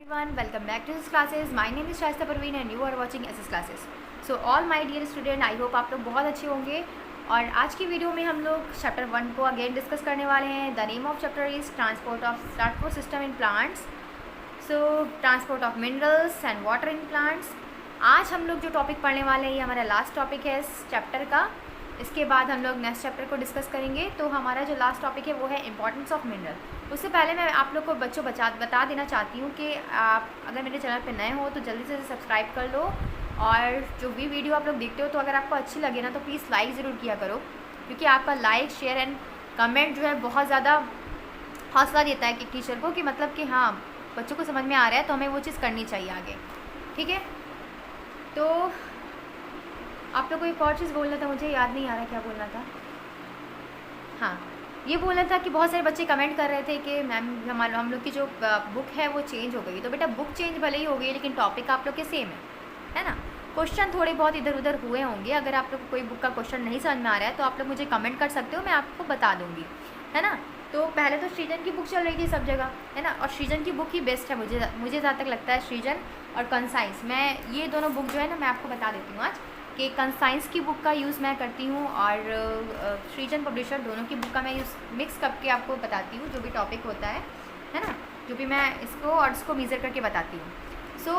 Everyone, welcome back to this classes. My name is Shaista Parveen and you are watching SS classes. So all my dear student, I hope आप लोग बहुत अच्छे होंगे। और आज की वीडियो में हम लोग चैप्टर 1 को अगेन डिस्कस करने वाले हैं। The name of chapter is transport system in plants. So transport of minerals and water in plants. आज हम लोग जो टॉपिक पढ़ने वाले हैं ये हमारा लास्ट टॉपिक है इस चैप्टर का। इसके बाद हम लोग नेक्स्ट चैप्टर को डिस्कस करेंगे। तो हमारा जो लास्ट टॉपिक है वो है इंपॉर्टेंस ऑफ मिनरल। उससे पहले मैं आप लोग को बच्चों बता देना चाहती हूँ कि आप अगर मेरे चैनल पर नए हो तो जल्दी से सब्सक्राइब कर लो। और जो भी वीडियो आप लोग देखते हो तो अगर आपको अच्छी लगे ना तो प्लीज़ लाइक ज़रूर किया करो, क्योंकि आपका लाइक शेयर एंड कमेंट जो है बहुत ज़्यादा हौसला देता है कि टीचर को कि मतलब कि हाँ बच्चों को समझ में आ रहा है तो हमें वो चीज़ करनी चाहिए आगे। ठीक है, तो आप लोग को एक और चीज़ बोलना था, मुझे याद नहीं आ रहा क्या बोलना था। हाँ, ये बोलना था कि बहुत सारे बच्चे कमेंट कर रहे थे कि मैम हम लोग की जो बुक है वो चेंज हो गई। तो बेटा बुक चेंज भले ही हो गई लेकिन टॉपिक आप लोग के सेम है ना। क्वेश्चन थोड़े बहुत इधर उधर हुए होंगे। अगर आप लोग को कोई बुक का क्वेश्चन नहीं समझ में आ रहा है तो आप लोग मुझे कमेंट कर सकते हो, मैं आपको बता दूँगी, है ना। तो पहले तो सृजन की बुक चल रही थी सब जगह, है ना, और सृजन की बुक ही बेस्ट है मुझे जहाँ तक लगता है। सृजन और कंसाइंस, मैं ये दोनों बुक जो है ना मैं आपको बता देती हूँ आज कि कंसाइंस की बुक का यूज़ मैं करती हूँ और सृजन पब्लिशर दोनों की बुक का मैं यूज़ मिक्स करके आपको बताती हूँ जो भी टॉपिक होता है ना, जो भी मैं इसको और इसको मेज़र करके बताती हूँ। सो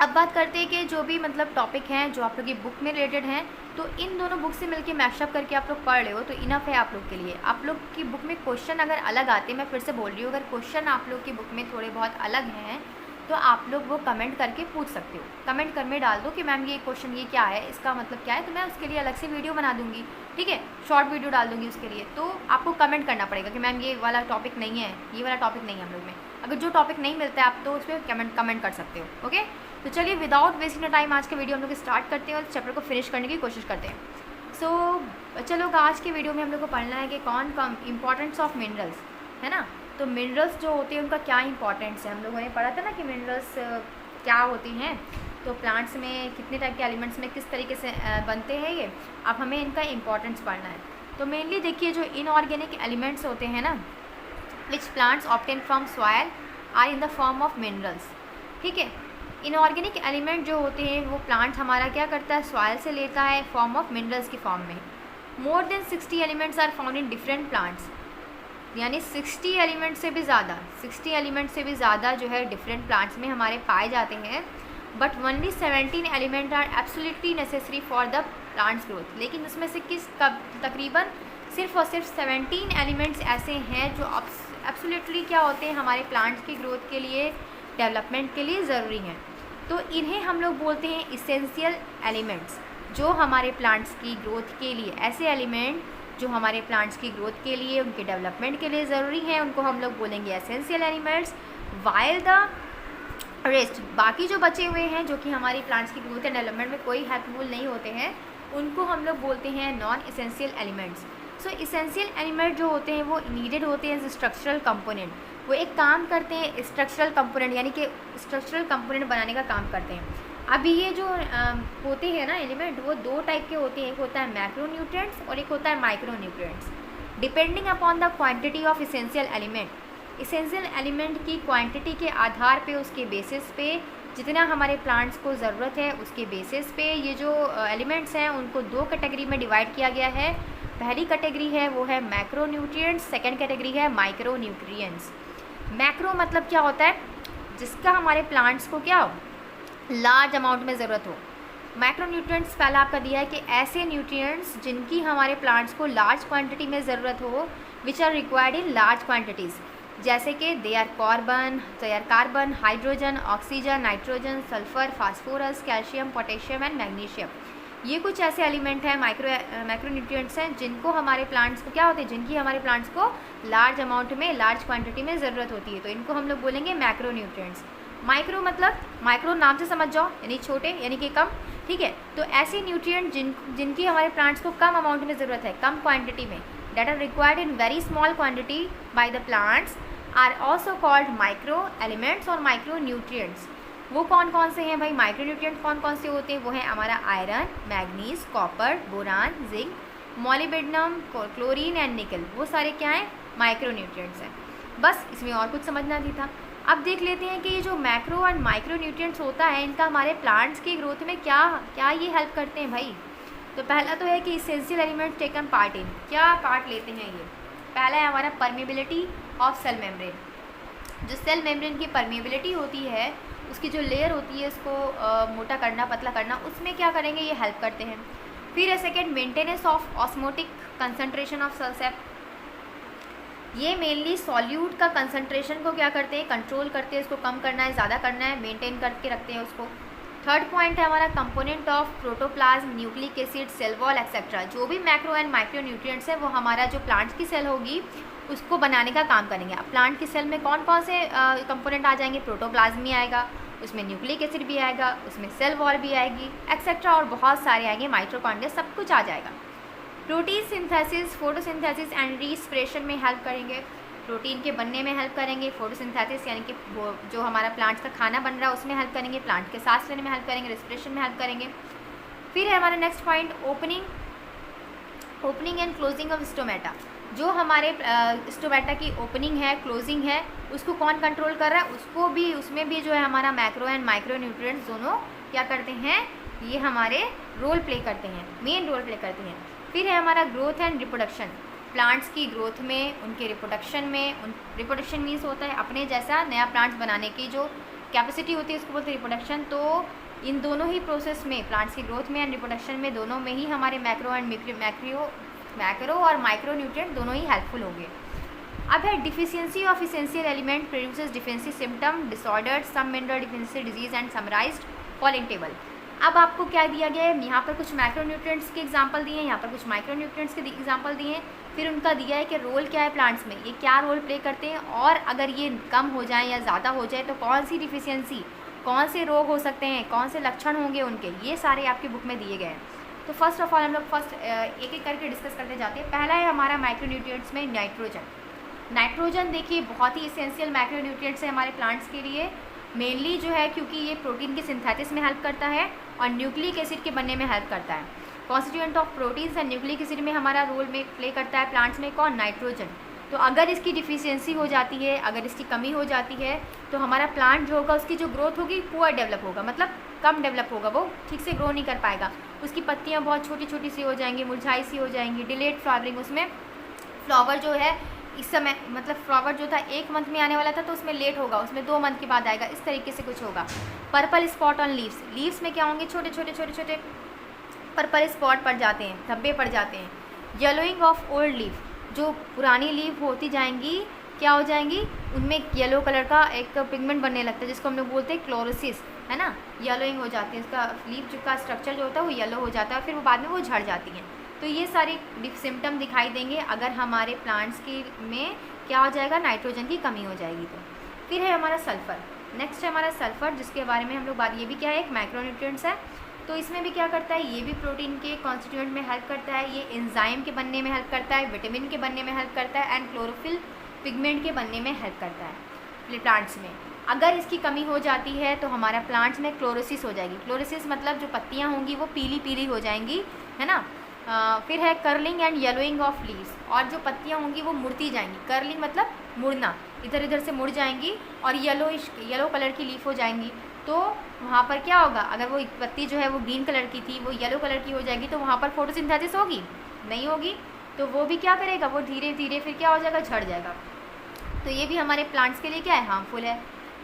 अब बात करते हैं कि जो भी मतलब टॉपिक हैं जो आप लोग की बुक में रिलेटेड हैं, तो इन दोनों बुक से मिलके मैशअप करके आप लोग पढ़ रहे हो तो इनफ है आप लोग के लिए। आप लोग की बुक में क्वेश्चन अगर अलग आते हैं, मैं फिर से बोल रही हूँ, अगर क्वेश्चन आप लोग की बुक में थोड़े बहुत अलग हैं तो आप लोग वो कमेंट करके पूछ सकते हो। कमेंट कर में डाल दो कि मैम ये क्वेश्चन ये क्या है, इसका मतलब क्या है, तो मैं उसके लिए अलग से वीडियो बना दूँगी। ठीक है, शॉर्ट वीडियो डाल दूँगी उसके लिए। तो आपको कमेंट करना पड़ेगा कि मैम ये वाला टॉपिक नहीं है, ये वाला टॉपिक नहीं है हम लोग में। अगर जो टॉपिक नहीं मिलता है आप तो उस पर कमेंट कर सकते हो। ओके, तो चलिए विदाउट वेस्टिंग टाइम आज के वीडियो हम लोग स्टार्ट करते हैं और चैप्टर को फिनिश करने की कोशिश करते हैं। सो चलो आज के वीडियो में हम लोग को पढ़ना है कि कौन इंपॉर्टेंस ऑफ मिनरल्स, है ना। तो मिनरल्स जो होते हैं उनका क्या इंपॉर्टेंस है, हम लोगों ने पढ़ा था ना कि मिनरल्स क्या होती हैं, तो प्लांट्स में कितने टाइप के एलिमेंट्स में किस तरीके से बनते हैं ये। अब हमें इनका इंपॉर्टेंस पढ़ना है। तो मेनली देखिए जो इनऑर्गेनिक एलिमेंट्स होते हैं ना which plants obtain from soil are in the form of minerals. ठीक है, इनऑर्गेनिक एलिमेंट जो होते हैं वो प्लांट हमारा क्या करता है, सॉयल से लेता है फॉर्म ऑफ मिनरल्स की फॉर्म में। More than 60 elements are found in different plants, यानी 60 एलिमेंट से भी ज़्यादा 60 एलिमेंट से भी ज़्यादा जो है डिफरेंट प्लांट्स में हमारे पाए जाते हैं। But only 17 element are absolutely necessary for the plants growth. लेकिन उसमें से तकरीबन सिर्फ और सिर्फ 17 एलिमेंट्स ऐसे हैं जो एब्सोल्युटली क्या होते हैं हमारे प्लांट्स की ग्रोथ के लिए, डेवलपमेंट के लिए ज़रूरी हैं। तो इन्हें हम लोग बोलते हैं इसेंशियल एलिमेंट्स, जो हमारे प्लांट्स की ग्रोथ के लिए, ऐसे एलिमेंट जो हमारे प्लांट्स की ग्रोथ के लिए, उनके डेवलपमेंट के लिए ज़रूरी हैं, उनको हम लोग बोलेंगे essential elements. While the rest, बाकी जो बचे हुए हैं जो कि हमारी प्लांट्स की ग्रोथ एंड डेवलपमेंट में कोई हेल्पफुल नहीं होते हैं, उनको हम लोग बोलते हैं नॉन इसेंशियल एलिमेंट्स। सो इसेंशियल एलिमेंट जो होते हैं वो नीडेड होते हैं स्ट्रक्चरल कंपोनेंट, वो एक काम करते हैं स्ट्रक्चरल कंपोनेंट, यानी कि स्ट्रक्चरल कंपोनेंट बनाने का काम करते हैं। अभी ये जो होते हैं ना एलिमेंट वो दो टाइप के होते हैं, एक होता है मैक्रोन्यूट्रिएंट्स और एक होता है micronutrients. Depending upon the quantity of essential element, essential element की क्वांटिटी के आधार पे, उसके बेसिस पे, जितना हमारे प्लांट्स को ज़रूरत है उसके बेसिस पे ये जो एलिमेंट्स हैं उनको दो कैटेगरी में डिवाइड किया गया है। पहली कैटेगरी है वो है मैक्रोन्यूट्रिएंट्स, सेकेंड कैटेगरी है माइक्रोन्यूट्रिएंट्स। मैक्रो मतलब क्या होता है, जिसका हमारे प्लांट्स को क्या लार्ज अमाउंट में ज़रूरत हो। माइक्रोन्यूट्रिएंट्स पहला आपका दिया है कि ऐसे न्यूट्रिएंट्स जिनकी हमारे प्लांट्स को लार्ज क्वांटिटी में ज़रूरत हो, which are required in large quantities, जैसे कि they are carbon, hydrogen, oxygen, nitrogen, sulphur, phosphorus, calcium, potassium and magnesium. ये कुछ ऐसे एलिमेंट हैं, माइक्रोन्यूट्रिएंट्स हैं जिनको हमारे प्लांट्स को क्या होते हैं, जिनकी हमारे प्लांट्स को लार्ज अमाउंट में, लार्ज क्वांटिटी में ज़रूरत होती है, तो इनको हम लोग बोलेंगे मैक्रोन्यूट्रिएंट्स। माइक्रो मतलब माइक्रो नाम से समझ जाओ, यानी छोटे, यानी कि कम। ठीक है, तो ऐसे न्यूट्रिएंट जिनकी हमारे प्लांट्स को कम अमाउंट में ज़रूरत है, कम क्वांटिटी में, that are required in very small quantity by the plants are also called micro elements और micronutrients। वो कौन कौन से हैं भाई, माइक्रोन्यूट्रिएंट कौन कौन से होते हैं, वो है हमारा iron, manganese, copper, boron, zinc, molybdenum, chlorine and निकल। वो सारे क्या हैं, माइक्रोन्यूट्रिएंट्स हैं। बस इसमें और कुछ समझना नहीं था। अब देख लेते हैं कि ये जो मैक्रो एंड माइक्रो न्यूट्रिएंट्स होता है इनका हमारे प्लांट्स की ग्रोथ में क्या क्या ये हेल्प करते हैं भाई। तो पहला तो है कि essential elements taken part in, क्या पार्ट लेते हैं ये। पहला है हमारा परमेबिलिटी ऑफ सेल मेम्ब्रेन, जो सेल मेम्ब्रेन की परमेबिलिटी होती है, उसकी जो लेयर होती है उसको मोटा करना, पतला करना, उसमें क्या करेंगे ये हेल्प करते हैं। फिर है second maintenance of osmotic concentration of cells, ये मेनली सॉल्यूट का कंसंट्रेशन को क्या करते हैं, कंट्रोल करते हैं, उसको कम करना है, ज़्यादा करना है, मेंटेन करके रखते हैं उसको। थर्ड पॉइंट है हमारा component of protoplasm, nucleic acid, cell wall etcetera, जो भी मैक्रो एंड माइक्रो न्यूट्रिएंट्स है वो हमारा जो प्लांट की सेल होगी उसको बनाने का काम करेंगे। अब प्लांट की सेल में कौन कौन से कंपोनेंट आ जाएंगे, प्रोटोप्लाज्म भी आएगा, उसमें न्यूक्लिक एसिड भी आएगा, उसमें सेल वॉल भी आएगी एक्सेट्रा, और बहुत सारे आएंगे, माइटोकॉन्ड्रिया, सब कुछ आ जाएगा। प्रोटीन सिंथेसिस, फोटोसिंथेसिस एंड रीस्पिरेशन में हेल्प करेंगे, प्रोटीन के बनने में हेल्प करेंगे, फोटोसिंथेसिस यानी कि जो हमारा प्लांट्स का खाना बन रहा है उसमें हेल्प करेंगे, प्लांट के सांस लेने में हेल्प करेंगे, रेस्पिरेशन में हेल्प करेंगे। फिर है हमारा next point opening and closing of stomata, जो हमारे स्टोमेटा की ओपनिंग है, क्लोजिंग है, उसको कौन कंट्रोल कर रहा है, उसको भी, उसमें भी जो है हमारा मैक्रो एंड माइक्रो न्यूट्रिएंट्स दोनों क्या करते हैं, ये हमारे रोल प्ले करते हैं, मेन रोल प्ले करते हैं। फिर है हमारा ग्रोथ एंड रिप्रोडक्शन, प्लांट्स की ग्रोथ में, उनके रिप्रोडक्शन में, रिप्रोडक्शन मीन्स होता है अपने जैसा नया प्लांट्स बनाने की जो कैपेसिटी होती है उसको बोलते हैं रिप्रोडक्शन। तो इन दोनों ही प्रोसेस में, प्लांट्स की ग्रोथ में एंड रिप्रोडक्शन में, दोनों में ही हमारे मैक्रो और माइक्रो न्यूट्रिएंट दोनों ही हेल्पफुल होंगे। अब है deficiency of essential element produces defensive symptom, disorder, सब mineral deficiency disease and summarised following table. अब आपको क्या दिया गया है, यहाँ पर कुछ मैक्रो न्यूट्रिएंट्स के एग्जांपल दिए हैं, यहाँ पर कुछ माइक्रो न्यूट्रिएंट्स के एग्जांपल दिए हैं, फिर उनका दिया है कि रोल क्या है प्लांट्स में, ये क्या रोल प्ले करते हैं, और अगर ये कम हो जाए या ज़्यादा हो जाए तो कौन सी डिफिशियंसी, कौन से रोग हो सकते हैं, कौन से लक्षण होंगे उनके, ये सारे आपकी बुक में दिए गए हैं। तो फर्स्ट ऑफ ऑल हम लोग एक एक करके डिस्कस करते जाते हैं। पहला है हमारा माइक्रो न्यूट्रिएंट्स में नाइट्रोजन। नाइट्रोजन देखिए बहुत ही एसेंशियल माइक्रो न्यूट्रिएंट्स है हमारे प्लांट्स के लिए, मेनली जो है क्योंकि ये प्रोटीन के सिंथेसिस में हेल्प करता है और न्यूक्लिक एसिड के बनने में हेल्प करता है। Constituent of proteins and nucleic acid में हमारा रोल में प्ले करता है प्लांट्स में कौन, नाइट्रोजन। तो अगर इसकी डिफिशियंसी हो जाती है, अगर इसकी कमी हो जाती है तो हमारा प्लांट जो होगा उसकी जो ग्रोथ होगी पुअर डेवलप होगा, मतलब कम डेवलप होगा, वो ठीक से ग्रो नहीं कर पाएगा, उसकी पत्तियाँ बहुत छोटी छोटी सी हो जाएंगी, मुरझाई सी हो जाएंगी, डिलेड फ्लावरिंग, उसमें फ्लावर जो है इस समय, मतलब फ्लावर जो था 1 मंथ में आने वाला था तो उसमें लेट होगा, उसमें 2 मंथ के बाद आएगा, इस तरीके से कुछ होगा। Purple spot on leaves, leaves में क्या होंगे, छोटे छोटे छोटे छोटे पर्पल स्पॉट पड़ जाते हैं, धब्बे पड़ जाते हैं। येलोइंग ऑफ ओल्ड लीफ, जो पुरानी लीफ होती जाएंगी क्या हो जाएंगी, उनमें येलो कलर का एक पिगमेंट बनने लगता है जिसको हम लोग बोलते हैं क्लोरोसिस, है ना, येलोइंग हो जाती है, इसका लीफ का स्ट्रक्चर जो होता है वो येलो हो जाता है, फिर वो बाद में वो झड़ जाती हैं। तो ये सारे सिम्टम दिखाई देंगे अगर हमारे प्लांट्स की में क्या हो जाएगा, नाइट्रोजन की कमी हो जाएगी। तो फिर है हमारा सल्फ़र, नेक्स्ट है हमारा सल्फ़र, जिसके बारे में हम लोग बात, ये भी क्या है, एक माइक्रोन्यूट्रिएंट्स है। तो इसमें भी क्या करता है, ये भी प्रोटीन के कॉन्स्टिट्यूएंट में हेल्प करता है, ये एंजाइम के बनने में हेल्प करता है, विटामिन के बनने में हेल्प करता है, एंड क्लोरोफिल पिगमेंट के बनने में हेल्प करता है प्लांट्स में। अगर इसकी कमी हो जाती है तो हमारा प्लांट्स में क्लोरोसिस हो जाएगी, क्लोरोसिस मतलब जो पत्तियाँ होंगी वो पीली पीली हो जाएंगी, है ना। फिर है curling and yellowing of leaves, और जो पत्तियाँ होंगी वो मुड़ती जाएंगी, कर्लिंग मतलब मुड़ना, इधर इधर से मुड़ जाएंगी और येलो कलर की लीफ हो जाएंगी। तो वहाँ पर क्या होगा, अगर वो पत्ती जो है वो ग्रीन कलर की थी वो येलो कलर की हो जाएगी, तो वहाँ पर फोटोसिंथेसिस होगी नहीं होगी, तो वो भी क्या करेगा, वो धीरे धीरे फिर क्या हो जाएगा, झड़ जाएगा। तो ये भी हमारे प्लांट्स के लिए क्या है, हार्मफुल है।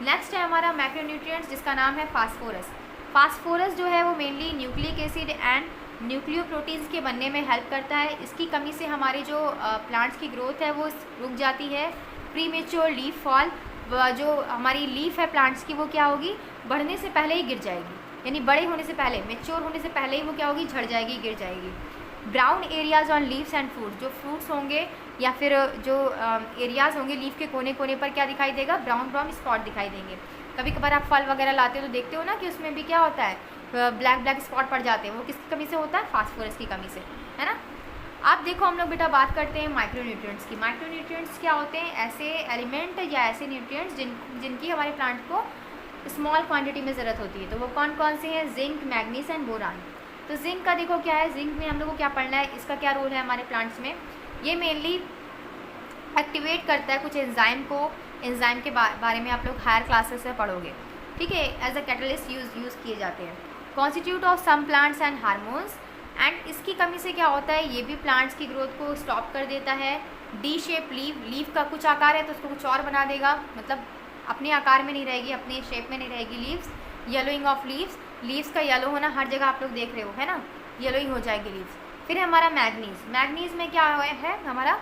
नेक्स्ट है हमारा मैक्रोन्यूट्रिएंट्स जिसका नाम है फास्फोरस। फास्फोरस जो है वो mainly nucleic acid and nucleoproteins के बनने में हेल्प करता है। इसकी कमी से हमारी जो प्लांट्स की ग्रोथ है वो रुक जाती है। प्रीमेच्योर लीफ फॉल, जो हमारी लीफ है प्लांट्स की वो क्या होगी, बढ़ने से पहले ही गिर जाएगी, यानी बड़े होने से पहले, मेच्योर होने से पहले ही वो क्या होगी, झड़ जाएगी, गिर जाएगी। Brown areas on leaves and fruit, जो फ्रूट्स होंगे या फिर जो एरियाज़ होंगे लीफ के कोने कोने पर क्या दिखाई देगा, ब्राउन ब्राउन स्पॉट दिखाई देंगे। कभी कभार आप फल वगैरह लाते हो तो देखते हो ना कि उसमें भी क्या होता है, ब्लैक ब्लैक स्पॉट पड़ जाते हैं, वो किसकी कमी से होता है, फास्फोरस की कमी से, है ना। आप देखो हम लोग बेटा बात करते हैं माइक्रोन्यूट्रिएंट्स की। माइक्रोन्यूट्रिएंट्स क्या होते हैं, ऐसे एलिमेंट या ऐसे न्यूट्रिएंट्स जिनकी हमारे प्लांट को स्मॉल क्वांटिटी में ज़रूरत होती है। तो वो कौन कौन से हैं, जिंक, मैग्नीज एंड बोरान। तो जिंक का देखो क्या है, जिंक में हम लोग को क्या पढ़ना है, इसका क्या रोल है हमारे प्लांट्स में, ये मेनली एक्टिवेट करता है कुछ एंजाइम को एंजाइम के बारे में आप लोग हायर क्लासेस में पढ़ोगे, ठीक है। एज अ कैटलिस्ट यूज़ किए जाते हैं। Constitute of some plants and hormones, and इसकी कमी से क्या होता है, ये भी प्लांट्स की ग्रोथ को स्टॉप कर देता है। डी शेप लीफ का कुछ आकार है तो उसको कुछ और बना देगा, मतलब अपने आकार में नहीं रहेगी, अपने शेप में नहीं रहेगी लीव्स। येलोइंग ऑफ लीव्स का येलो होना हर जगह आप लोग देख रहे हो, है ना, येलोइंग हो जाएगी लीव्स। फिर है हमारा मैग्नीज में क्या है हमारा,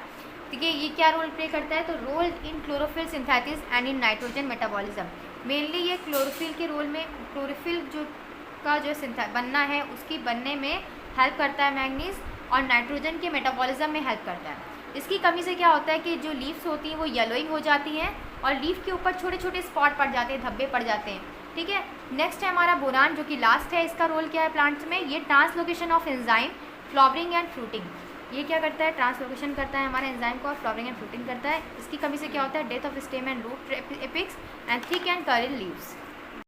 ठीक है, ये क्या रोल प्ले करता है, तो role in chlorophyll synthesis and in nitrogen metabolism. Mainly ये क्लोरोफिल के रोल में, क्लोरोफिल जो बनना है उसकी बनने में हेल्प करता है मैग्नीज, और नाइट्रोजन के मेटाबॉलिज्म में हेल्प करता है। इसकी कमी से क्या होता है कि जो लीव्स होती हैं वो येलोइंग हो जाती हैं और लीफ के ऊपर छोटे छोटे स्पॉट पड़ जाते हैं, धब्बे पड़ जाते हैं, ठीक है। नेक्स्ट है हमारा बोरान, जो कि लास्ट है। इसका रोल क्या है प्लांट्स में, ये translocation of enzyme, flowering and fruiting. ये क्या करता है, ट्रांसलोकेशन करता है हमारे एंजाइम को और फ्लावरिंग एंड फ्रूटिंग करता है। इसकी कमी से क्या होता है, death of stem and root apex and thick and curl leaves.